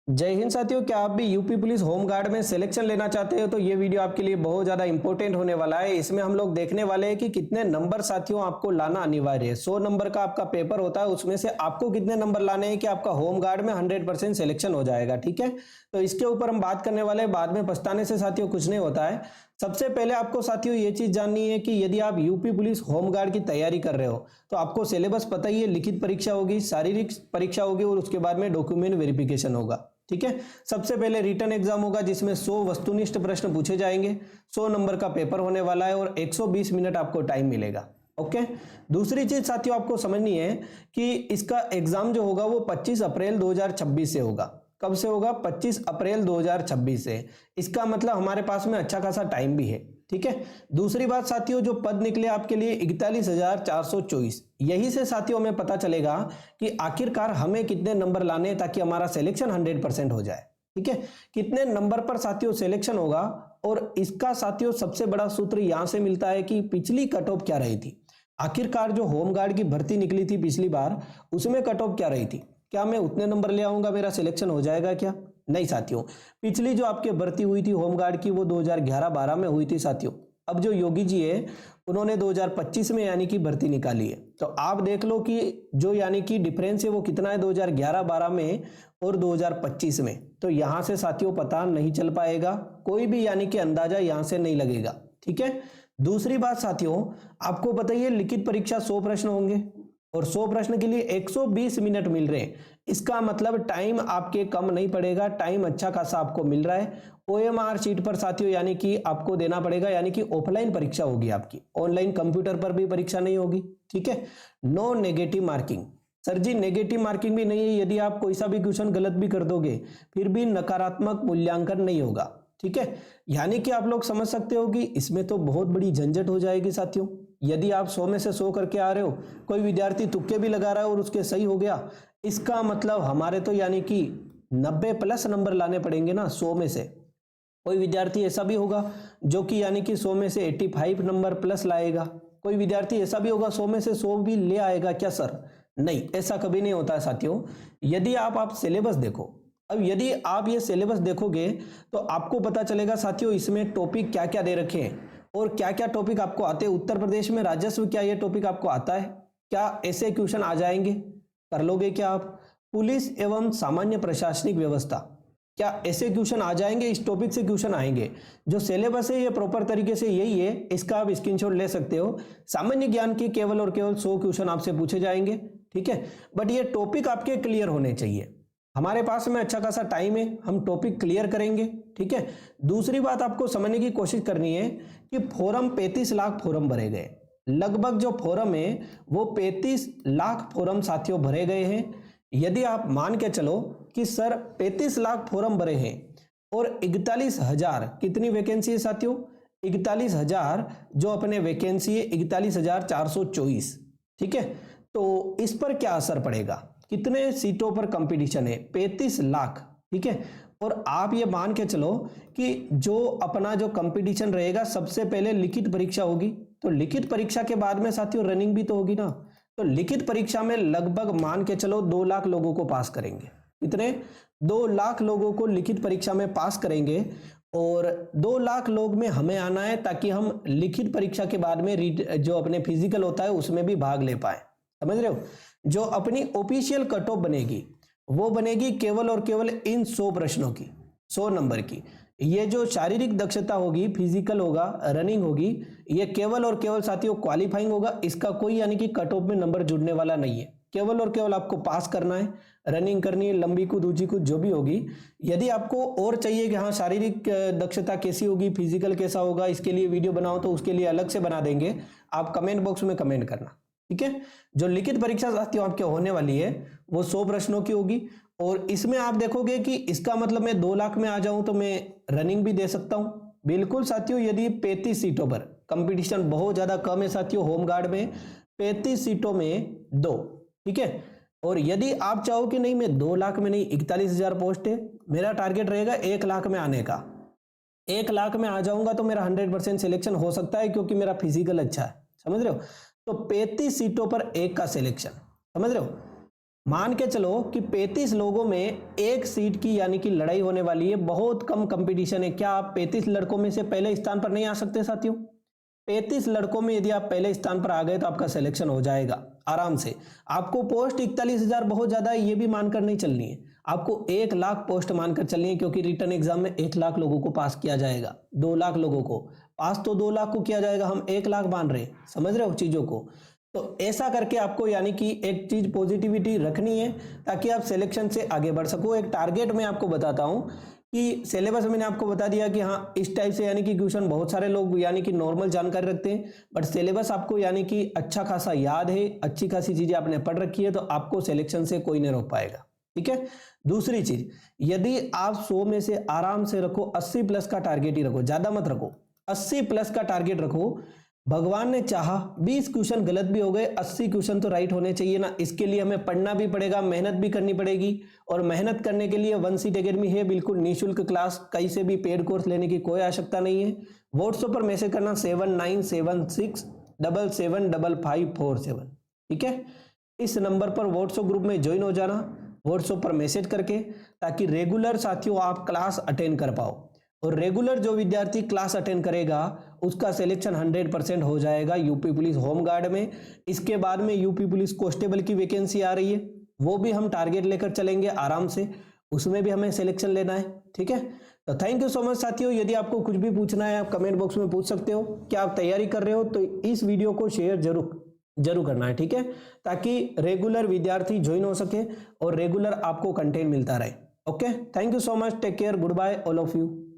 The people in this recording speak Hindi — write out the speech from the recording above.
जय हिंद साथियों, क्या आप भी यूपी पुलिस होम गार्ड में सिलेक्शन लेना चाहते हो तो ये वीडियो आपके लिए बहुत ज्यादा इंपॉर्टेंट होने वाला है। इसमें हम लोग देखने वाले हैं कि कितने नंबर साथियों आपको लाना अनिवार्य है। 100 नंबर का आपका पेपर होता है, उसमें से आपको कितने नंबर लाने हैं कि आपका होम गार्ड में 100% सिलेक्शन हो जाएगा। ठीक है, तो इसके ऊपर हम बात करने वाले हैं। बाद में पछताने से साथियों कुछ नहीं होता है। सबसे पहले आपको साथियों ये चीज जाननी है कि यदि आप यूपी पुलिस होम गार्ड की तैयारी कर रहे हो तो आपको सिलेबस पता ही है। लिखित परीक्षा होगी, शारीरिक परीक्षा होगी और उसके बाद में डॉक्यूमेंट वेरिफिकेशन होगा। ठीक है, सबसे पहले रिटन एग्जाम होगा जिसमें 100 वस्तुनिष्ठ प्रश्न पूछे जाएंगे। 100 नंबर का पेपर होने वाला है और 120 मिनट आपको टाइम मिलेगा। ओके, दूसरी चीज साथियों आपको समझनी है कि इसका एग्जाम जो होगा वो 25 अप्रैल 2026 से होगा। कब से होगा? 25 अप्रैल 2026 से। इसका मतलब हमारे पास में अच्छा खासा टाइम भी है। ठीक है, दूसरी बात साथियों, जो पद निकले आपके लिए 41,424, यही से साथियों में पता चलेगा कि आखिरकार हमें कितने नंबर लाने ताकि हमारा सिलेक्शन 100% हो जाए। ठीक है, कितने नंबर पर साथियों सिलेक्शन होगा और इसका साथियों सबसे बड़ा सूत्र यहां से मिलता है कि पिछली कट ऑफ क्या रही थी। आखिरकार जो होम गार्ड की भर्ती निकली थी पिछली बार, उसमें कट ऑफ क्या रही थी? क्या मैं उतने नंबर ले आऊंगा, मेरा सिलेक्शन हो जाएगा क्या? नहीं साथियों, पिछली जो आपकी भर्ती हुई थी होम गार्ड की वो 2011-12 में हुई थी साथियों। अब जो योगी जी है उन्होंने 2025 में यानी कि भर्ती निकाली है। तो आप देख लो कि जो यानी कि डिफरेंस है वो कितना है 2011-12 में और 2025 में। तो यहां से साथियों पता नहीं चल पाएगा, कोई भी यानी कि अंदाजा यहां से नहीं लगेगा। ठीक है, दूसरी बात साथियों, आपको बताइए लिखित परीक्षा 100 प्रश्न होंगे और 100 प्रश्न के लिए 120 मिनट मिल रहे हैं। इसका मतलब टाइम आपके कम नहीं पड़ेगा, टाइम अच्छा खासा आपको मिल रहा है। ओएमआर शीट पर साथियों यानी कि आपको देना पड़ेगा, यानी कि ऑफलाइन परीक्षा होगी आपकी, ऑनलाइन कंप्यूटर पर भी परीक्षा नहीं होगी। ठीक है, नो नेगेटिव मार्किंग। सर जी नेगेटिव मार्किंग भी नहीं है, यदि आप कोई सा भी क्वेश्चन गलत भी कर दोगे फिर भी नकारात्मक मूल्यांकन नहीं होगा। ठीक है, यानी कि आप लोग समझ सकते हो कि इसमें तो बहुत बड़ी झंझट हो जाएगी साथियों। यदि आप 100 में से 100 करके आ रहे हो, कोई विद्यार्थी तुक्के भी लगा रहा है और उसके सही हो गया, इसका मतलब हमारे तो यानी कि 90 प्लस नंबर लाने पड़ेंगे ना 100 में से। कोई विद्यार्थी ऐसा भी होगा जो कि यानी कि 100 में से 85 नंबर प्लस लाएगा। कोई विद्यार्थी ऐसा भी होगा 100 में से 100 भी ले आएगा क्या सर? नहीं, ऐसा कभी नहीं होता है साथियों। यदि आप सिलेबस देखो, अब यदि आप ये सिलेबस देखोगे तो आपको पता चलेगा साथियों इसमें टॉपिक क्या क्या दे रखे हैं और क्या क्या टॉपिक आपको आते हैं। उत्तर प्रदेश में राजस्व, क्या ये टॉपिक आपको आता है? क्या ऐसे क्वेश्चन आ जाएंगे? कर लोगे क्या आप? पुलिस एवं सामान्य प्रशासनिक व्यवस्था, क्या ऐसे क्वेश्चन आ जाएंगे? इस टॉपिक से क्वेश्चन आएंगे। जो सिलेबस है ये प्रॉपर तरीके से यही है, इसका आप स्क्रीनशॉट ले सकते हो। सामान्य ज्ञान के केवल और केवल 100 क्वेश्चन आपसे पूछे जाएंगे। ठीक है, बट ये टॉपिक आपके क्लियर होने चाहिए। हमारे पास में अच्छा खासा टाइम है, हम टॉपिक क्लियर करेंगे। ठीक है, दूसरी बात आपको समझने की कोशिश करनी है कि फॉर्म 35 लाख फॉर्म भरे गए। लगभग जो फॉर्म है वो 35 लाख फॉर्म साथियों भरे गए हैं। यदि आप मान के चलो कि सर 35 लाख फॉर्म भरे हैं और 41,000 कितनी वैकेंसी है साथियों? 41,000 जो अपने वैकेंसी है 41,424। ठीक है, तो इस पर क्या असर पड़ेगा? कितने सीटों पर कंपटीशन है? 35 लाख। ठीक है, और आप ये मान के चलो कि जो अपना जो कंपटीशन रहेगा सबसे पहले लिखित परीक्षा होगी, तो लिखित परीक्षा के बाद में साथियों रनिंग भी तो होगी ना। तो लिखित परीक्षा में लगभग मान के चलो 2 लाख लोगों को पास करेंगे। कितने? 2 लाख लोगों को लिखित परीक्षा में पास करेंगे और 2 लाख लोग में हमें आना है ताकि हम लिखित परीक्षा के बाद में जो अपने फिजिकल होता है उसमें भी भाग ले पाए। समझ रहे हो? जो अपनी ऑफिशियल कट ऑफ बनेगी वो बनेगी केवल और केवल इन 100 प्रश्नों की, 100 नंबर की। ये जो शारीरिक दक्षता होगी, फिजिकल होगा, रनिंग होगी, ये केवल और केवल साथियों क्वालिफाइंग होगा। इसका कोई यानी कि कट ऑफ में नंबर जुड़ने वाला नहीं है। केवल और केवल आपको पास करना है, रनिंग करनी है, लंबी कूद, ऊंची कूद जो भी होगी। यदि आपको और चाहिए कि हाँ शारीरिक दक्षता कैसी होगी, फिजिकल कैसा होगा, इसके लिए वीडियो बनाओ तो उसके लिए अलग से बना देंगे। आप कमेंट बॉक्स में कमेंट करना। ठीक है, जो लिखित परीक्षा साथियों आपके होने वाली है वो 100 प्रश्नों की होगी और इसमें आप देखोगे कि इसका मतलब मैं 2 लाख में आ जाऊं तो मैं रनिंग भी दे सकता हूं। बिल्कुल साथियों, यदि 35 सीटों पर कंपटीशन बहुत ज्यादा कम है साथियों, होम गार्ड में 35 सीटों में 2। ठीक है, और यदि आप चाहो कि नहीं मैं 2 लाख में नहीं, 41,000 पोस्ट है, मेरा टारगेट रहेगा 1 लाख में आने का, 1 लाख में आ जाऊंगा तो मेरा 100% सिलेक्शन हो सकता है क्योंकि मेरा फिजिकल अच्छा है। समझ रहे हो? तो 35 सीटों पर 1 का सिलेक्शन, समझ रहे हो? मान के चलो कि 35 लोगों में एक सीट की यानी कि लड़ाई होने वाली है, बहुत कम कंपटीशन है। क्या आप 35 लड़कों में से पहले स्थान पर नहीं आ सकते साथियों? 35 लड़कों में यदि आप पहले स्थान पर आ गए तो आपका सिलेक्शन हो जाएगा आराम से। आपको पोस्ट 41,000 बहुत ज्यादा है ये भी मानकर नहीं चलनी है, आपको 1 लाख पोस्ट मानकर चलनी है, क्योंकि रिटर्न एग्जाम में 1 लाख लोगों को पास किया जाएगा। 2 लाख लोगों को पास तो 2 लाख को किया जाएगा, हम 1 लाख मान रहे, समझ रहे हो चीजों को। तो ऐसा करके आपको यानी कि एक चीज पॉजिटिविटी रखनी है ताकि आप सिलेक्शन से आगे बढ़ सको। एक टारगेट मैं आपको बताता हूं कि सिलेबस मैंने आपको बता दिया कि हाँ इस टाइप से यानी कि क्वेश्चन बहुत सारे लोग यानी कि नॉर्मल जानकारी रखते हैं, बट सिलेबस आपको यानी कि अच्छा खासा याद है, अच्छी खासी चीजें आपने पढ़ रखी है, तो आपको सिलेक्शन से कोई नहीं रोक पाएगा। ठीक है। दूसरी चीज, यदि आप 100 में से आराम से रखो 80 प्लस का टारगेट ही रखो, ज्यादा मत रखो, 80 प्लस का टारगेट रखो। भगवान ने चाहा 20 क्वेश्चन गलत भी हो गए, 80 क्वेश्चन तो राइट होने चाहिए ना। इसके लिए हमें पढ़ना भी पड़ेगा, मेहनत भी करनी पड़ेगी, और मेहनत करने के लिए वन सीट एकेडमी है बिल्कुल निःशुल्क क्लास, कहीं से भी पेड कोर्स लेने की कोई आवश्यकता नहीं है। व्हाट्सएप पर मैसेज करना 7976775547, ठीक है। इस नंबर पर व्हाट्सएप ग्रुप में ज्वाइन हो जाना, व्हाट्सएप पर मैसेज करके, ताकि रेगुलर साथियों आप क्लास अटेंड कर पाओ। और रेगुलर जो विद्यार्थी क्लास अटेंड करेगा उसका सिलेक्शन 100% हो जाएगा यूपी पुलिस होमगार्ड में। इसके बाद में यूपी पुलिस कांस्टेबल की वैकेंसी आ रही है, वो भी हम टारगेट लेकर चलेंगे आराम से, उसमें भी हमें सिलेक्शन लेना है। ठीक है। तो थैंक यू सो मच साथियों। यदि आपको कुछ भी पूछना है आप कमेंट बॉक्स में पूछ सकते हो। क्या आप तैयारी कर रहे हो तो इस वीडियो को शेयर जरूर करना है, ठीक है, ताकि रेगुलर विद्यार्थी ज्वाइन हो सके और रेगुलर आपको कंटेंट मिलता रहे। Okay, thank you so much, take care, good bye all of you.